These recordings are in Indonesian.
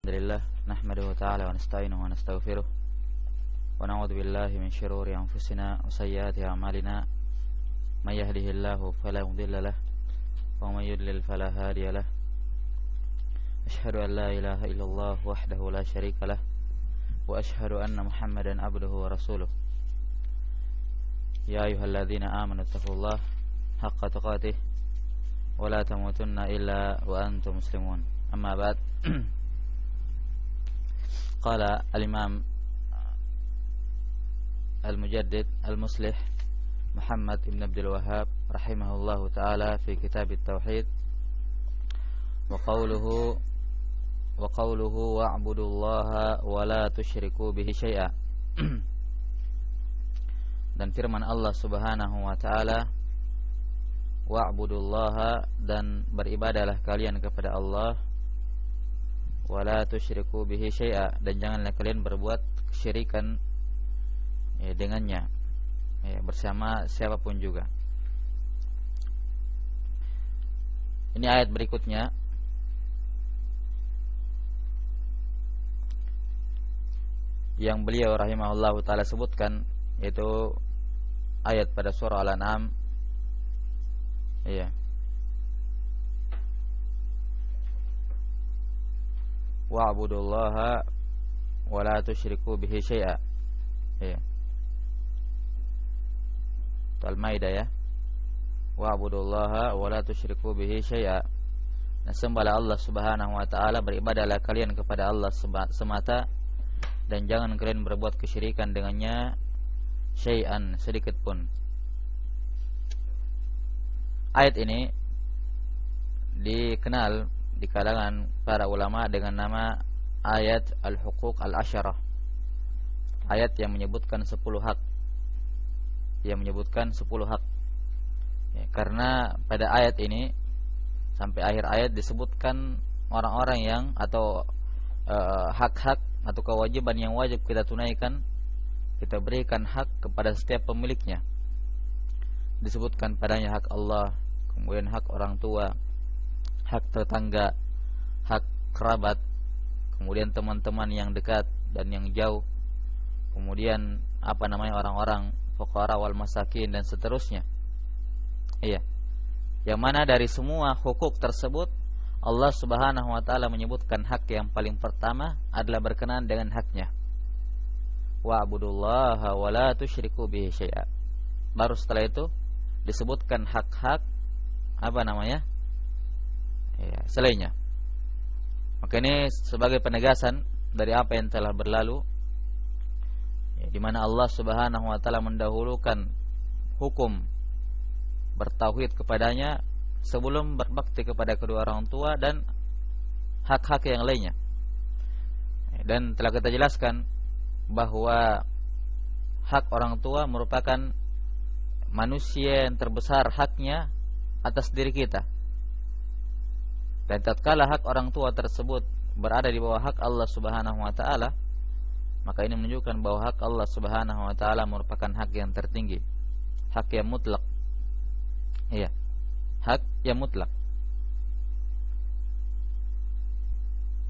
Alhamdulillah nahmaduhu ta'ala wa nasta'inuhu wa nastaghfiruh wa na'udzu billahi min shururi anfusina wa sayyiati a'malina may yahdihillahu fala mudilla lahu wa may yudlil fala hadiya lahu asyhadu an la ilaha illallah wahdahu la syarika lahu wa asyhadu anna Muhammadan abduhu wa rasuluh ya ayyuhalladzina amanu taqullaha haqqa tuqatih wa la tamutunna illa wa antum muslimun amma ba'd. قال الإمام المجدد المصلح محمد بن عبد الوهاب رحمه الله تعالى في كتاب التوحيد وقوله واعبدوا الله ولا تشركوا به شيئا. Dan firman Allah Subhanahu wa taala, wa'budullaha, dan beribadahlah kalian kepada Allah, wala tusyriku bihi syai'a, dan janganlah kalian berbuat kesyirikan dengannya, bersama siapapun juga. Ini ayat berikutnya yang beliau rahimahullahu taala sebutkan, yaitu ayat pada surah Al-An'am. Wa'budullaha wa la tusyriku bihi syai'a. Al-Maidah ya. Wa'budullaha wa la tusyriku bihi syai'a. Nah, sembahlah Allah Subhanahu wa taala, beribadahlah kalian kepada Allah semata, dan jangan kalian berbuat kesyirikan dengannya syai'an, sedikit pun. Ayat ini dikenal di kalangan para ulama dengan nama ayat al-huquq al-asyarah, ayat yang menyebutkan 10 hak, karena pada ayat ini sampai akhir ayat disebutkan orang-orang yang atau hak-hak atau kewajiban yang wajib kita tunaikan, kita berikan hak kepada setiap pemiliknya. Disebutkan padanya hak Allah, kemudian hak orang tua, hak tetangga, hak kerabat, kemudian teman-teman yang dekat dan yang jauh, kemudian orang-orang fuqara wal masakin, dan seterusnya. Yang mana dari semua hukuk tersebut Allah Subhanahu wa taala menyebutkan hak yang paling pertama adalah berkenaan dengan haknya. Wa'budullaha wa la tusyriku bihi syai'a. Baru setelah itu disebutkan hak-hak selainnya. Maka ini sebagai penegasan dari apa yang telah berlalu, di mana Allah Subhanahu wa taala mendahulukan hukum bertauhid kepadanya sebelum berbakti kepada kedua orang tua dan hak-hak yang lainnya. Dan telah kita jelaskan bahwa hak orang tua merupakan manusia yang terbesar haknya atas diri kita. Dan tatkala hak orang tua tersebut berada di bawah hak Allah Subhanahu wa taala, maka ini menunjukkan bahwa hak Allah Subhanahu wa taala merupakan hak yang tertinggi, hak yang mutlak. Hak yang mutlak.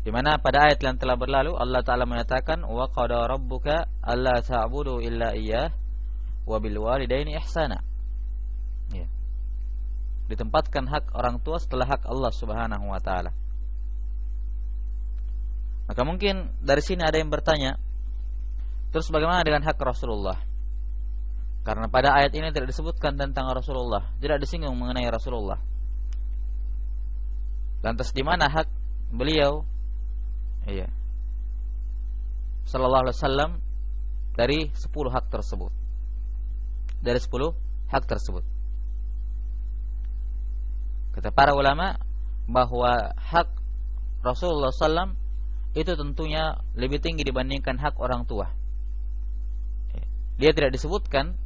Di mana pada ayat yang telah berlalu Allah taala menyatakan, wa qada rabbuka alla ta'budu illa iyyah wa bil walidaini ihsana. Ditempatkan hak orang tua setelah hak Allah Subhanahu wa taala. Maka mungkin dari sini ada yang bertanya, terus bagaimana dengan hak Rasulullah? Karena pada ayat ini tidak disebutkan tentang Rasulullah, tidak disinggung mengenai Rasulullah. Lantas di mana hak beliau sallallahu alaihi wasallam dari 10 hak tersebut? Dari 10 hak tersebut, kata para ulama bahwa hak Rasulullah SAW itu tentunya lebih tinggi dibandingkan hak orang tua. Dia tidak disebutkan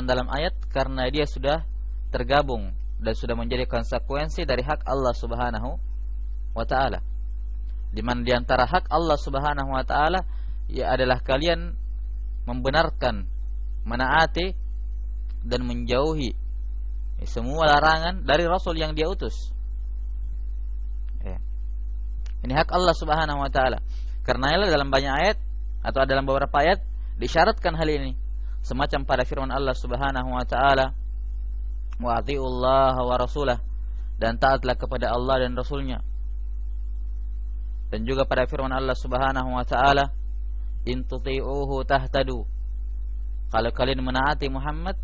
dalam ayat karena dia sudah tergabung dan sudah menjadi konsekuensi dari hak Allah Subhanahu wa taala. Di mana di antara hak Allah Subhanahu wa taala adalah kalian membenarkan, menaati dan menjauhi semua larangan dari Rasul yang dia utus. Ini hak Allah Subhanahu wa taala. Karena dalam banyak ayat atau dalam beberapa ayat disyaratkan hal ini. Semacam pada firman Allah Subhanahu wa taala, "Wa atiullaha wa rasulah," dan taatlah kepada Allah dan Rasulnya. Dan juga pada firman Allah Subhanahu wa taala, "In tuti'uhu tahtadu." Kalau kalian menaati Muhammad,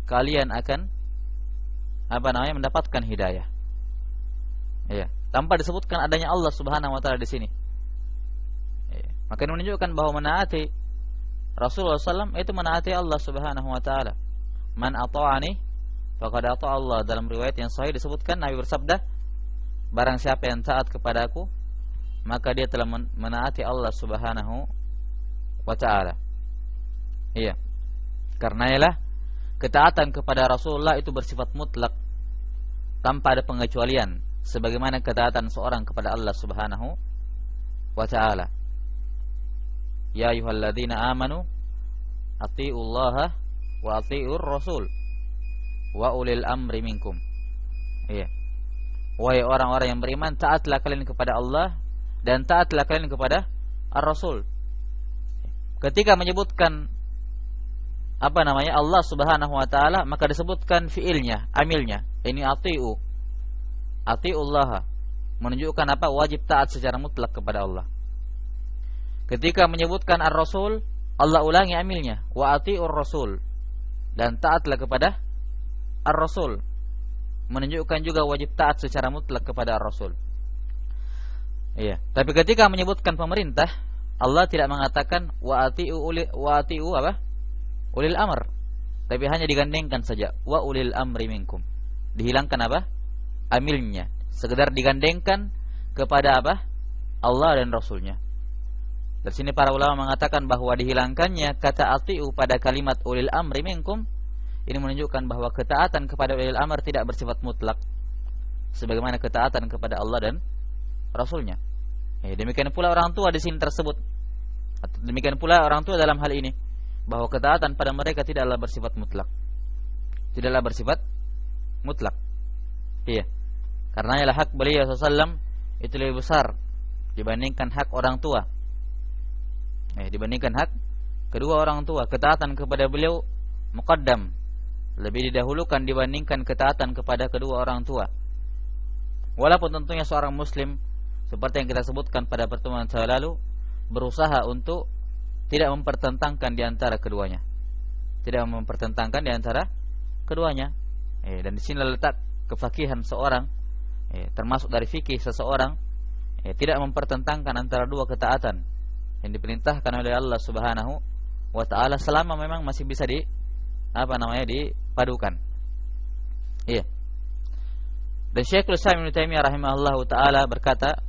kalian akan mendapatkan hidayah. Ya, tanpa disebutkan adanya Allah Subhanahu wa taala di sini. Ya, maka ini menunjukkan bahwa menaati Rasulullah SAW itu menaati Allah Subhanahu wa taala. Man ata'ani faqad ata'a Allah. Dalam riwayat yang sahih disebutkan Nabi bersabda, barang siapa yang taat kepadaku, maka dia telah menaati Allah Subhanahu wa taala. Iya. Karena ialah ketaatan kepada Rasulullah itu bersifat mutlak tanpa ada pengecualian, sebagaimana ketaatan seorang kepada Allah Subhanahu wa taala. Ya ayyuhalladzina amanu atiullaha wa atiur rasul wa ulil amri minkum. Iya. Wahai orang-orang yang beriman, taatlah kalian kepada Allah dan taatlah kalian kepada Ar-Rasul. Ketika menyebutkan Allah Subhanahu wa taala, maka disebutkan fiilnya, amilnya. Ini atiu. Atiullaha menunjukkan wajib taat secara mutlak kepada Allah. Ketika menyebutkan Ar-Rasul, Allah ulangi amilnya, wa atiur rasul, dan taatlah kepada Ar-Rasul. Menunjukkan juga wajib taat secara mutlak kepada Ar-Rasul. Iya. Tapi ketika menyebutkan pemerintah, Allah tidak mengatakan wa atiu ulil amr, tapi hanya digandengkan saja wa ulil amri minkum. Dihilangkan amilnya, sekedar digandengkan kepada Allah dan Rasulnya. Dari sini para ulama mengatakan bahwa dihilangkannya kata atiu pada kalimat ulil amri minkum, ini menunjukkan bahwa ketaatan kepada ulil amr tidak bersifat mutlak, sebagaimana ketaatan kepada Allah dan Rasulnya. Demikian pula orang tua di sini tersebut. Demikian pula orang tua dalam hal ini, bahwa ketaatan pada mereka tidaklah bersifat mutlak. Tidaklah bersifat mutlak. Iya. Karena ialah hak beliau SAW itu lebih besar dibandingkan hak orang tua. Dibandingkan hak kedua orang tua, ketaatan kepada beliau muqaddam, lebih didahulukan dibandingkan ketaatan kepada kedua orang tua. Walaupun tentunya seorang muslim, seperti yang kita sebutkan pada pertemuan saya lalu, berusaha untuk tidak mempertentangkan di antara keduanya. Tidak mempertentangkan di antara keduanya. Dan di sini letak kefakihan seorang, termasuk dari fikih seseorang, tidak mempertentangkan antara dua ketaatan yang diperintahkan oleh Allah Subhanahu wa taala, selama memang masih bisa dipadukan. Iya. Dan Syekhul Islam Ibnu Taimiyah rahimahullahu taala berkata,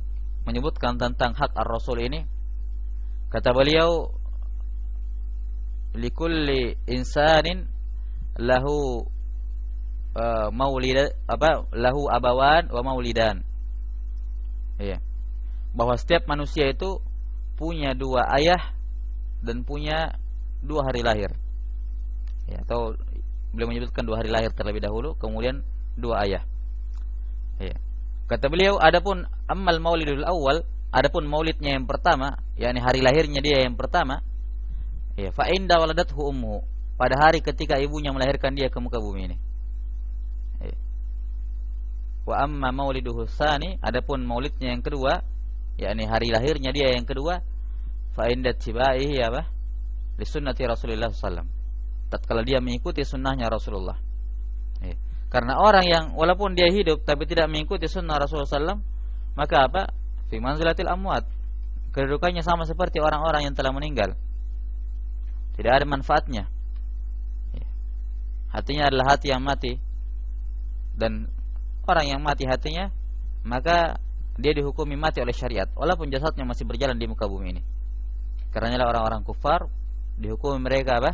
menyebutkan tentang hak Ar-Rasul ini, kata beliau, likulli insanin lahu lahu abawan wa maulidan. Iya. Bahwa setiap manusia itu punya dua ayah dan punya dua hari lahir. Ya, atau beliau menyebutkan dua hari lahir terlebih dahulu, kemudian dua ayah. Ya. Kata beliau, adapun ammal maulidul awal, adapun maulidnya yang pertama, yakni hari lahirnya dia yang pertama, ya, fa inda waladathu ummuhu, pada hari ketika ibunya melahirkan dia ke muka bumi ini. Ya. Wa amma mauliduhu tsani, adapun maulidnya yang kedua, yakni hari lahirnya dia yang kedua, fa inda tibaihi li sunnati Rasulullah sallallahu alaihi wasallam, tatkala dia mengikuti sunnahnya Rasulullah. Ya. Karena orang yang walaupun dia hidup tapi tidak mengikuti sunnah Rasulullah sallallahu alaihi wasallam, maka fi manzilatil amwat, kedudukannya sama seperti orang-orang yang telah meninggal. Tidak ada manfaatnya. Ya. Hatinya adalah hati yang mati, dan orang yang mati hatinya, maka dia dihukumi mati oleh syariat, walaupun jasadnya masih berjalan di muka bumi ini. Karena orang-orang kufar dihukumi mereka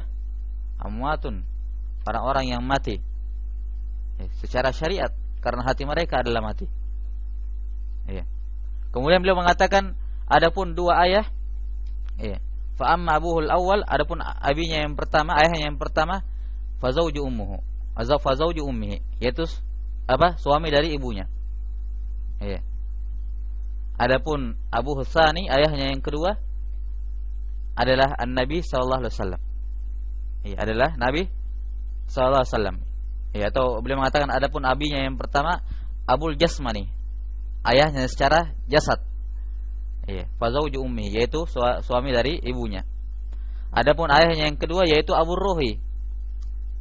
amwatun, orang-orang yang mati secara syariat, karena hati mereka adalah mati. Iya. Kemudian beliau mengatakan, adapun dua ayah, fa amma abuhul awal, adapun abinya yang pertama, ayahnya yang pertama, fa zauju ummuhu, fa zauju ummihi, yaitu suami dari ibunya. Iya. Adapun Abu Hutsani ayahnya yang kedua adalah An-Nabi sallallahu alaihi wasallam. Iya, adalah Nabi sallallahu alaihi wasallam. Ya, atau beliau mengatakan adapun abinya yang pertama Abul Jasmani, ayahnya secara jasad. Iya, fazauju ummi, yaitu suami dari ibunya. Adapun ayahnya yang kedua yaitu Abu Ruhi,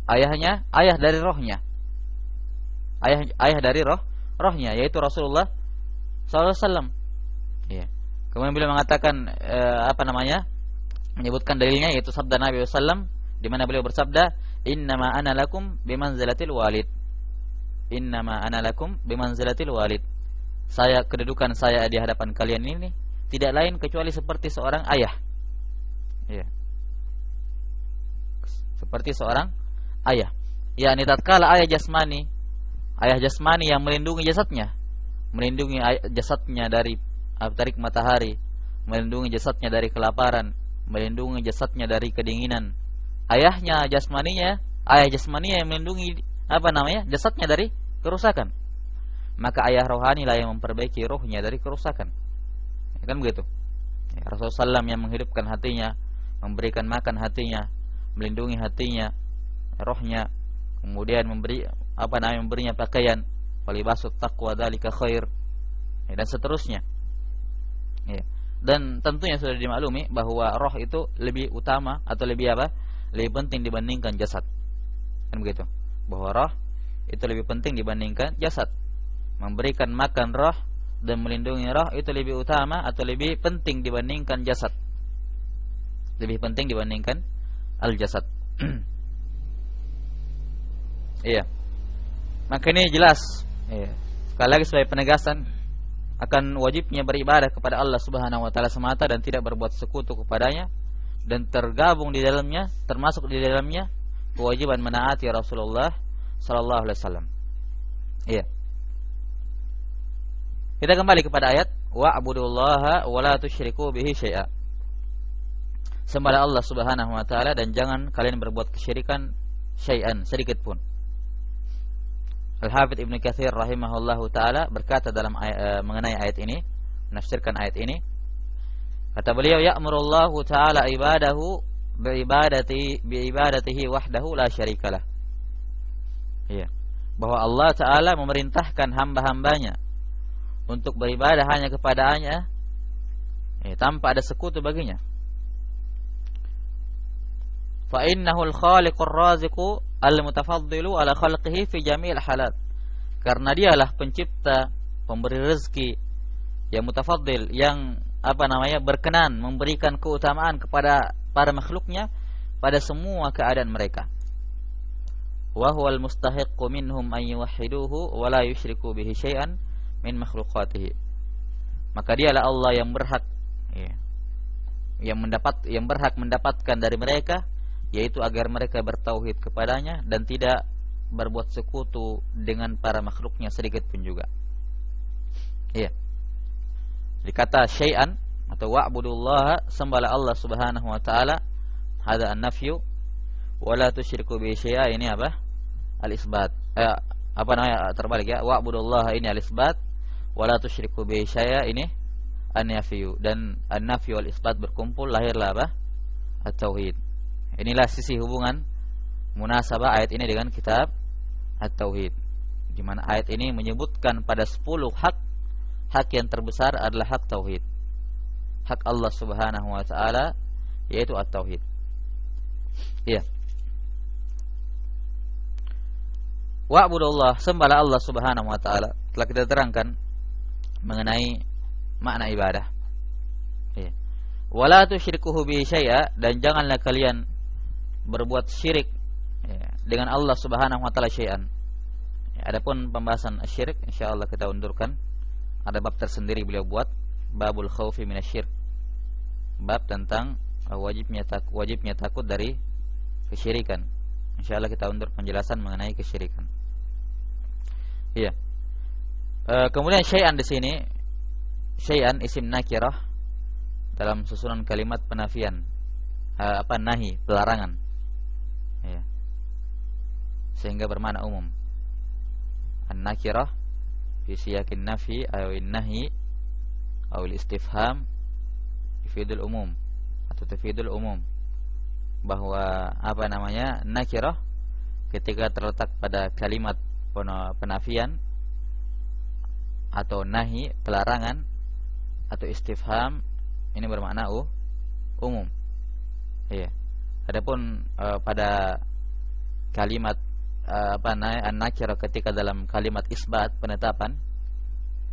ayah dari rohnya. Ayah dari rohnya yaitu Rasulullah sallallahu alaihi wasallam. Iya. Kemudian beliau mengatakan menyebutkan dalilnya yaitu sabda Nabi sallallahu alaihi wasallam di mana beliau bersabda, "Innama ana lakum bimanzilatil walid." Innama ana lakum bimanzilatil walid. Kedudukan saya di hadapan kalian ini tidak lain kecuali seperti seorang ayah. Ya. Seperti seorang ayah. Yakni tatkala ayah jasmani yang melindungi jasadnya, melindungi jasadnya dari terik matahari, melindungi jasadnya dari kelaparan, melindungi jasadnya dari kedinginan. Ayah jasmaninya yang melindungi jasadnya dari kerusakan. Maka ayah rohani lah yang memperbaiki rohnya dari kerusakan. Ya, kan begitu. Ya, Rasulullah SAW yang menghidupkan hatinya, memberikan makan hatinya, melindungi hatinya, rohnya, kemudian memberinya pakaian, walibasut taqwa dzalika khair. Ya, dan seterusnya. Ya. Dan tentunya sudah dimaklumi bahwa roh itu lebih utama atau lebih penting dibandingkan jasad. Kan begitu. Bahwa roh itu lebih penting dibandingkan jasad. Memberikan makan roh dan melindungi roh itu lebih utama atau lebih penting dibandingkan jasad. Lebih penting dibandingkan al-jasad. Iya. Maka ini jelas. Iya. Sekali lagi sebagai penegasan akan wajibnya beribadah kepada Allah Subhanahu wa taala semata dan tidak berbuat sekutu kepadanya, dan tergabung di dalamnya, termasuk di dalamnya kewajiban menaati Rasulullah sallallahu alaihi wasallam. Iya. Kita kembali kepada ayat wa'budullaha wa la tusyriku bihi syai'a. Sembahlah Allah Subhanahu wa taala dan jangan kalian berbuat kesyirikan syai'an, sedikit pun. Al-Hafidz Ibnu Katsir rahimahullahu taala berkata dalam mengenai ayat ini, menafsirkan ayat ini, kata beliau, ya'murullahu ta'ala ibadahu biibadatihi wahdahu la syarikalah. Iya. Bahwa Allah Ta'ala memerintahkan hamba-hambanya untuk beribadah hanya kepadanya, tanpa ada sekutu baginya. Fa innahul khaliqur raziqu al-mutafaddilu ala khalqihi fi jami'il halat. Karena dialah pencipta, pemberi rezeki, yang mutafaddil, yang berkenan memberikan keutamaan kepada para makhluknya pada semua keadaan mereka. Wa huwal mustahiqqu minhum an yuwahhiduhu wa la yusyriku bihi syai'an min makhluqatihi. Maka dialah Allah yang berhak yang berhak mendapatkan dari mereka, yaitu agar mereka bertauhid kepadanya dan tidak berbuat sekutu dengan para makhluknya sedikit pun juga. Iya. Dikata syai'an atau wa'budullaha, sembahlah Allah Subhanahu wa taala, hada an-nafyu, wa la tusyriku bihi syai'a, ini al-isbat. Terbalik ya. Wa'budullaha ini al-isbat, wa la tusyriku bihi syai'a ini an-nafyu, dan an-nafyu wal isbat berkumpul lahirlah at-tauhid. Inilah sisi hubungan munasabah ayat ini dengan kitab At-Tauhid, di mana ayat ini menyebutkan pada 10 hak yang terbesar adalah hak tauhid, hak Allah Subhanahu wa taala, yaitu At-Tauhid. Iya. Wa'budullah, sembahlah Allah Subhanahu wa taala. Telah kita terangkan mengenai makna ibadah. Iya. Wala tusyriku bihi syai'a, dan janganlah kalian berbuat syirik dengan Allah Subhanahu wa taala syai'an. Adapun pembahasan syirik insyaallah kita undurkan. Ada bab tersendiri beliau buat, babul khaufi minasyirk. Bab tentang wajibnya takut dari kesyirikan. Insyaallah kita undur penjelasan mengenai kesyirikan. Iya. Kemudian syai'an di sini, syai'an isim nakirah dalam susunan kalimat penafian, nahi, pelarangan. Ya. Sehingga bermakna umum. An-nakirah fi siyakin nafi aw in-nahi atau istifham tufidul umum atau tufidul umum, bahwa apa namanya, nakirah ketika terletak pada kalimat penafian atau nahi, pelarangan, atau istifham, ini bermakna umum. Iya. Adapun pada kalimat an-nakirah ketika dalam kalimat isbat, penetapan,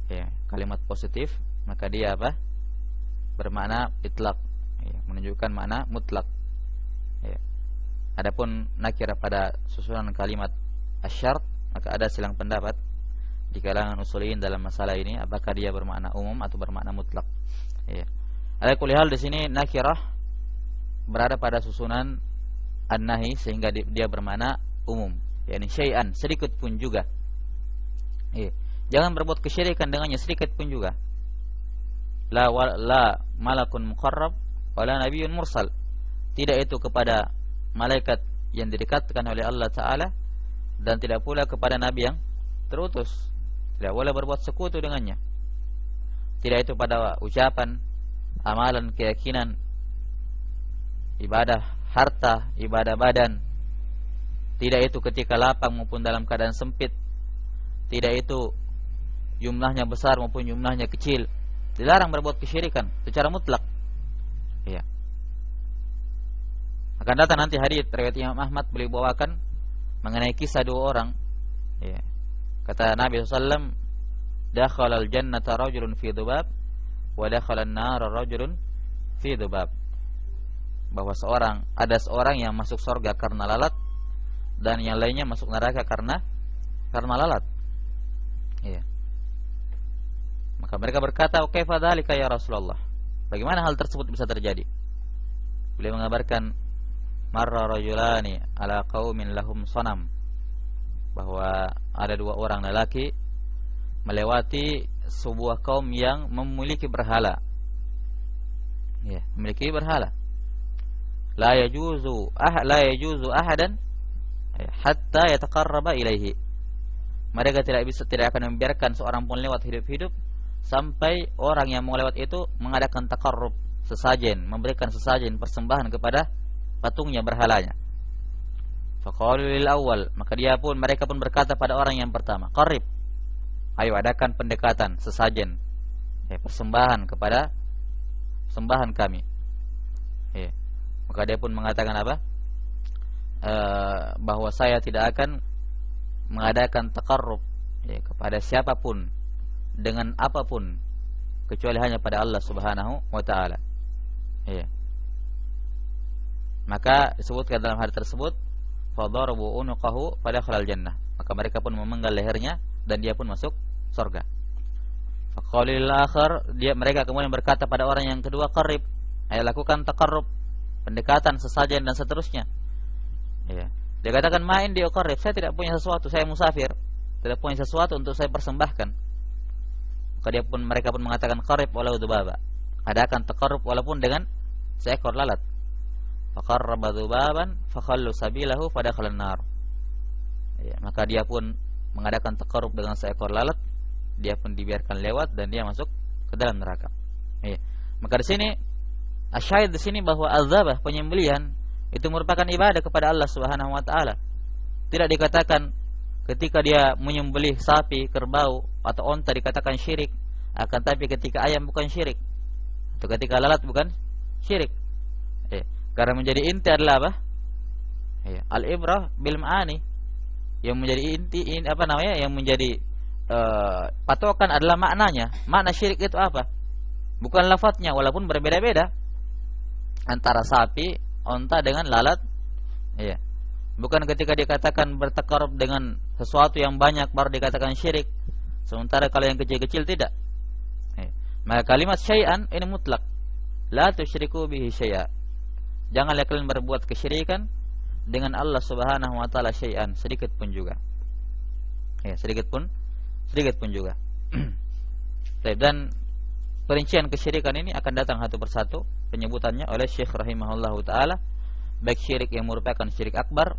ya, kalimat positif, maka dia apa? Bermakna itlaq, ya, menunjukkan makna mutlak. Ya. Adapun nakirah pada susunan kalimat asyart, maka ada silang pendapat di kalangan usuliyin dalam masalah ini, apakah dia bermakna umum atau bermakna mutlak. Ya. Ala kulli hal di sini nakirah berada pada susunan an-nahi sehingga dia bermakna umum, yakni syai'an, sedikit pun juga. Ya. Jangan berbuat kesyirikan dengannya sedikit pun juga. La malakun muqarrab wala nabiyyun mursal. Tidak itu kepada malaikat yang didekatkan oleh Allah Ta'ala, dan tidak pula kepada nabi yang terutus. Tidak boleh berbuat sekutu dengannya. Tidak itu pada ucapan, amalan, keyakinan, ibadah harta, ibadah badan. Tidak itu ketika lapang maupun dalam keadaan sempit. Tidak itu jumlahnya besar maupun jumlahnya kecil. Dilarang berbuat kesyirikan secara mutlak. Ya. Akan datang nanti hadits riwayat Imam Ahmad beliau bawakan mengenai kisah dua orang. Ya. Kata Nabi SAW, dakhala al-jannata rajulun fi dhubab wa dakhala an-nara rajulun fi dhubab. Bahwa ada seorang yang masuk surga karena lalat, dan yang lainnya masuk neraka karena lalat. Iya. Maka mereka berkata, "Kaifa dzalika ya Rasulullah?" Bagaimana hal tersebut bisa terjadi? Beliau mengabarkan, marra rajulani ala qaumin lahum sanam, bahwa ada dua orang lelaki melewati sebuah kaum yang memiliki berhala. Ya, memiliki berhala. La yajuzu ahadan hatta yataqarraba ilaihi. Mereka tidak akan membiarkan seorang pun lewat hidup-hidup sampai orang yang mau lewat itu mengadakan taqarrub, sesajen, memberikan sesajen persembahan kepada patungnya, berhalanya. Faqalu lil awwal, maka mereka pun berkata pada orang yang pertama, qarrib, ayo adakan pendekatan, sesajen, persembahan kepada sembahan kami. Maka dia pun mengatakan apa? Bahwa saya tidak akan mengadakan taqarrub kepada siapapun dengan apapun kecuali hanya pada Allah Subhanahu wa taala. Maka disebutkan dalam hadis tersebut, fadarabu unuqahu fadakhala al-jannah. Maka mereka pun memenggal lehernya dan dia pun masuk surga. Faqalil akhar, mereka kemudian berkata pada orang yang kedua, qarrib, ayo lakukan taqarrub, pendekatan, sesajen dan seterusnya. Dia katakan, main dia qarrib, saya tidak punya sesuatu, saya musafir, tidak punya sesuatu untuk saya persembahkan. Maka mereka pun mengatakan, qarrib walau dzubaba, adakan taqarrub walaupun dengan seekor lalat. Faqarraba dzubaban fakhallu sabilahu fadakhala an-nar. Maka dia pun mengadakan taqarrub dengan seekor lalat, dia pun dibiarkan lewat dan dia masuk ke dalam neraka. Maka di sini asyahid di sini bahwa azabah, penyembelihan, itu merupakan ibadah kepada Allah Subhanahu wa taala. Tidak dikatakan ketika dia menyembelih sapi, kerbau atau onta dikatakan syirik, akan tapi ketika ayam bukan syirik, atau ketika lalat bukan syirik. Karena menjadi inti adalah apa? Al-ibrah bil ma'ani. Yang menjadi inti yang menjadi patokan adalah maknanya. Makna syirik itu apa? Bukan lafadznya, walaupun berbeda-beda antara sapi, onta dengan lalat. Bukan ketika dikatakan bertaqarrub dengan sesuatu yang banyak baru dikatakan syirik. Sementara kalau yang kecil-kecil tidak. Maka kalimat syai'an ini mutlak. La tusyriku bihi syai'a. Janganlah kalian berbuat kesyirikan dengan Allah Subhanahu wa taala syai'an, sedikit pun juga. Sedikit pun juga. Dan perincian kesyirikan ini akan datang satu persatu penyebutannya oleh Syekh rahimahullahu taala, baik syirik yang merupakan syirik akbar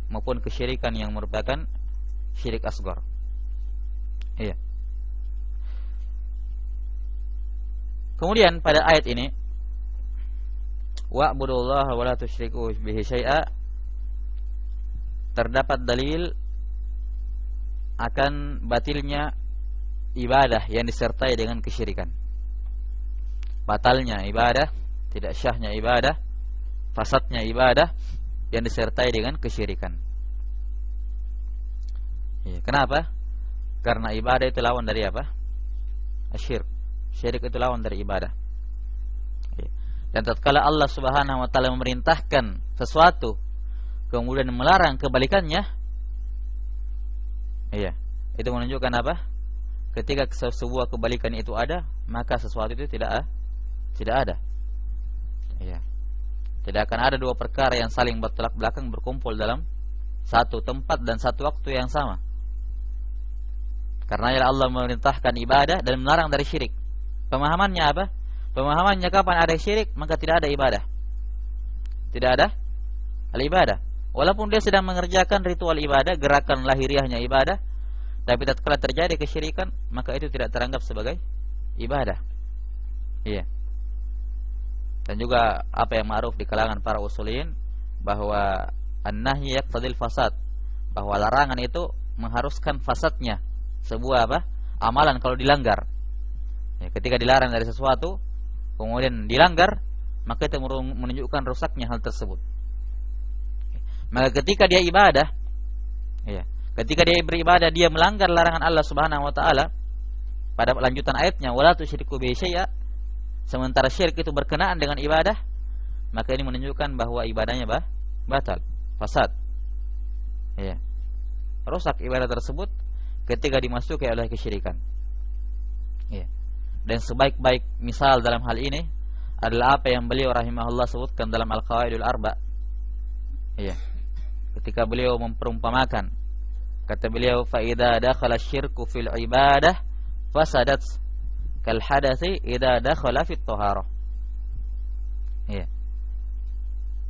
maupun kesyirikan yang merupakan syirik asghar. Kemudian pada ayat ini, wa'budullaha wa la tusyriku bihi syai'a, terdapat dalil akan batilnya ibadah yang disertai dengan kesyirikan. Batalnya ibadah, tidak syahnya ibadah, fasadnya ibadah yang disertai dengan kesyirikan. Ya, kenapa? Karena ibadah itu lawan dari apa? Asyirk. Syirik itu lawan dari ibadah. Ya. Dan tatkala Allah Subhanahu wa taala memerintahkan sesuatu kemudian melarang kebalikannya, iya, itu menunjukkan apa? Ketika sebuah kebalikan itu ada, maka sesuatu itu tidak ada. Iya. Tidak akan ada dua perkara yang saling bertolak belakang berkumpul dalam satu tempat dan satu waktu yang sama. Karena Allah memerintahkan ibadah dan melarang dari syirik. Pemahamannya apa? Pemahamannya kapan ada syirik, maka tidak ada ibadah. Tidak ada al-ibadah. Walaupun dia sedang mengerjakan ritual ibadah, gerakan lahiriahnya ibadah, tapi tatkala terjadi kesyirikan, maka itu tidak teranggap sebagai ibadah. Iya. Dan juga apa yang ma'ruf di kalangan para usulin, bahwa an-nahyi yaqtadil fasad, bahwa larangan itu mengharuskan fasadnya sebuah apa? Amalan kalau dilanggar. Ya, ketika dilarang dari sesuatu kemudian dilanggar, maka itu menunjukkan rusaknya hal tersebut. Maka ketika dia ibadah, ya, ketika dia beribadah dia melanggar larangan Allah Subhanahu wa taala pada lanjutan ayatnya wala tusyriku bihi syai'a, sementara syirik itu berkenaan dengan ibadah, maka ini menunjukkan bahwa ibadahnya batal, fasad. Ya. Rusak ibadah tersebut ketika dimasuki oleh kesyirikan. Ya. Dan sebaik-baik misal dalam hal ini adalah apa yang beliau rahimahullah sebutkan dalam Al-Qawaidul Arba. Iya. Ketika beliau memperumpamakan, kata beliau, fa idza dakhala syirku fil ibadah fasadat kal hadathi idza dakhala fit taharah. Iya.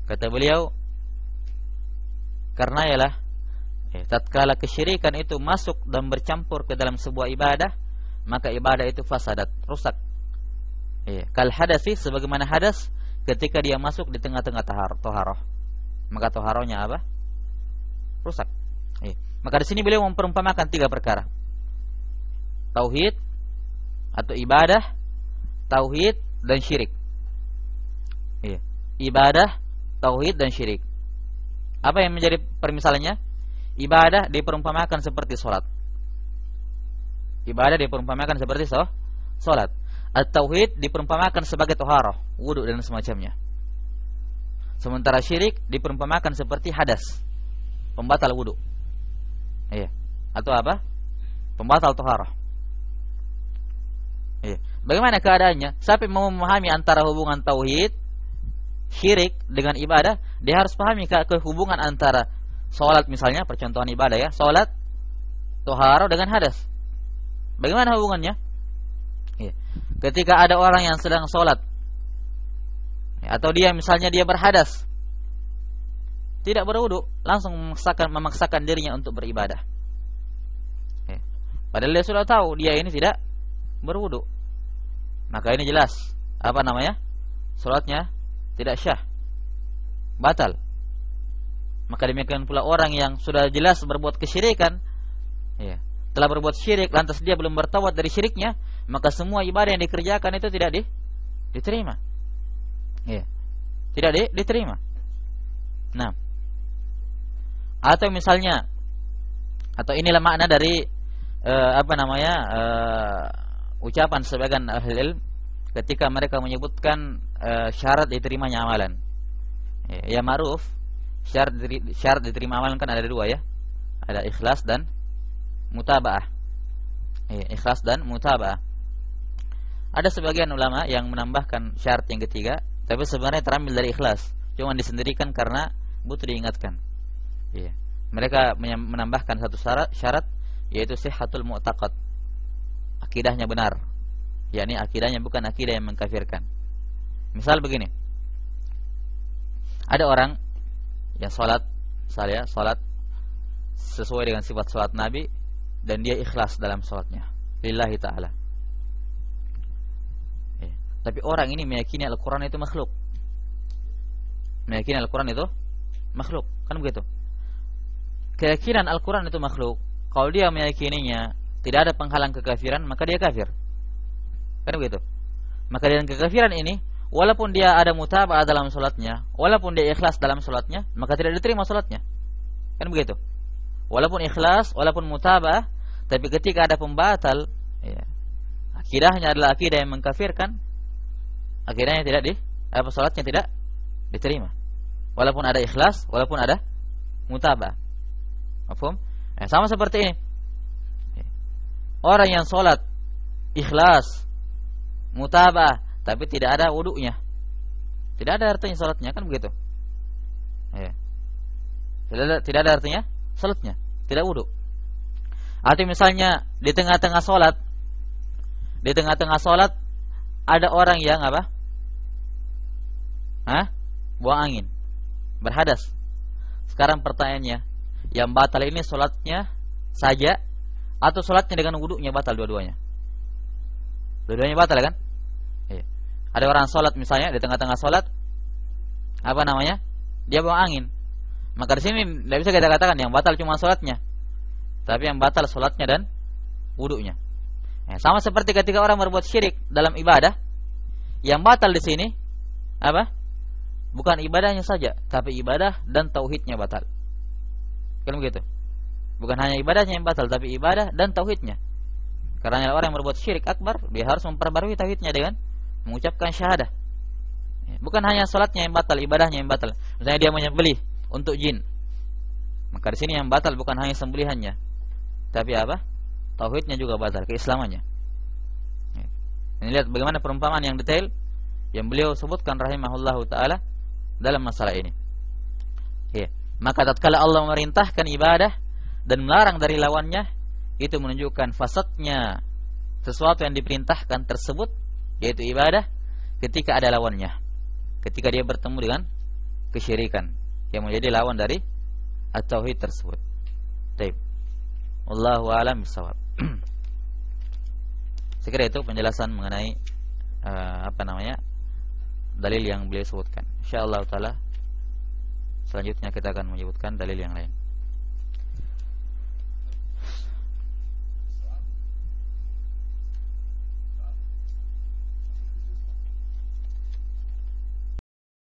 Kata beliau, karena ialah tatkala kesyirikan itu masuk dan bercampur ke dalam sebuah ibadah, maka ibadah itu fasadat, rusak. Kal hadasi, sebagaimana hadas ketika dia masuk di tengah-tengah taharah, maka taharahnya apa? Rusak. Maka di sini beliau memperumpamakan tiga perkara: tauhid atau ibadah, tauhid dan syirik. Ibadah, tauhid dan syirik. Apa yang menjadi permisalannya? Ibadah diperumpamakan seperti salat. Ibadah diperumpamakan seperti salat. At-tauhid diperumpamakan sebagai taharah, wudu dan semacamnya. Sementara syirik diperumpamakan seperti hadas, pembatal wudu. Iya. Atau apa? Pembatal taharah. Iya. Bagaimana keadaannya? Siapa yang mau memahami antara hubungan tauhid, syirik dengan ibadah, dia harus pahami kehubungan antara salat misalnya, percontohan ibadah ya, salat, taharah dengan hadas. Bagaimana hubungannya? Ya. Ketika ada orang yang sedang sholat, ya, atau dia misalnya dia berhadas, tidak berwudu, langsung memaksakan dirinya untuk beribadah. Ya. Padahal dia sudah tahu dia ini tidak berwudu. Maka ini jelas, apa namanya? Sholatnya tidak syah, batal. Maka demikian pula orang yang sudah jelas berbuat kesyirikan, ya, telah berbuat syirik, lantas dia belum bertaubat dari syiriknya, maka semua ibadah yang dikerjakan itu tidak diterima. Ya. Tidak diterima. Nah, atau misalnya, atau inilah makna dari ucapan sebagian ahli ilmu ketika mereka menyebutkan syarat diterimanya amalan. Ya, ma'ruf, syarat diterima amalan kan ada dua ya. Ada ikhlas dan mutaba'ah. Ikhlas dan mutaba'ah. Ada sebagian ulama yang menambahkan syarat yang ketiga, tapi sebenarnya terambil dari ikhlas, cuma disendirikan karena butuh diingatkan. Mereka menambahkan satu syarat, yaitu sihhatul mu'taqad, akidahnya benar, yakni akidahnya bukan akidah yang mengkafirkan. Misal begini, ada orang yang sholat, misalnya sholat sesuai dengan sifat sholat Nabi, dan dia ikhlas dalam sholatnya lillahi ta'ala. Tapi orang ini meyakini Al-Quran itu makhluk. Meyakini Al-Quran itu makhluk, kan begitu? Keyakinan Al-Quran itu makhluk, kalau dia meyakininya tidak ada penghalang kekafiran, maka dia kafir. Kan begitu? Maka dengan kekafiran ini, walaupun dia ada mutaba'ah dalam salatnya, walaupun dia ikhlas dalam salatnya, maka tidak diterima salatnya. Kan begitu? Walaupun ikhlas, walaupun mutaba'ah, tapi ketika ada pembatal, ya, akidahnya adalah akidah yang mengkafirkan, akidahnya tidak salatnya tidak diterima. Walaupun ada ikhlas, walaupun ada mutaba'ah. Mafhum? Sama seperti ini. Orang yang sholat ikhlas, mutaba'ah, tapi tidak ada wudunya, tidak ada artinya sholatnya, kan begitu? Tidak ada artinya sholatnya, tidak wudu. Atau misalnya di tengah-tengah sholat, ada orang yang apa? Buang angin, berhadas. Sekarang pertanyaannya, yang batal ini sholatnya saja atau sholatnya dengan wudunya batal dua-duanya? Dua-duanya batal kan? Ada orang sholat misalnya di tengah-tengah sholat, dia buang angin. Maka di sini tidak bisa kita katakan yang batal cuma sholatnya, tapi yang batal sholatnya dan wudunya. Sama seperti ketika orang berbuat syirik dalam ibadah, yang batal di sini apa? Bukan ibadahnya saja, tapi ibadah dan tauhidnya batal. Kan begitu? Bukan hanya ibadahnya yang batal, tapi ibadah dan tauhidnya. Karena orang yang berbuat syirik akbar, dia harus memperbarui tauhidnya dengan mengucapkan syahadah. Bukan hanya salatnya yang batal, ibadahnya yang batal. Misalnya dia menyembelih untuk jin, maka di sini yang batal bukan hanya sembelihannya, tapi apa? Tauhidnya juga batal, keislamannya. Ini lihat bagaimana perumpamaan yang detail yang beliau sebutkan rahimahullahu taala dalam masalah ini. Maka tatkala Allah memerintahkan ibadah dan melarang dari lawannya, itu menunjukkan fasadnya sesuatu yang diperintahkan tersebut, yaitu ibadah, ketika ada lawannya, ketika dia bertemu dengan kesyirikan yang menjadi lawan dari at-tauhid tersebut. Baik. Wallahu a'lam bishawab. Sekira itu penjelasan mengenai dalil yang beliau sebutkan. Insyaallah taala selanjutnya kita akan menyebutkan dalil yang lain.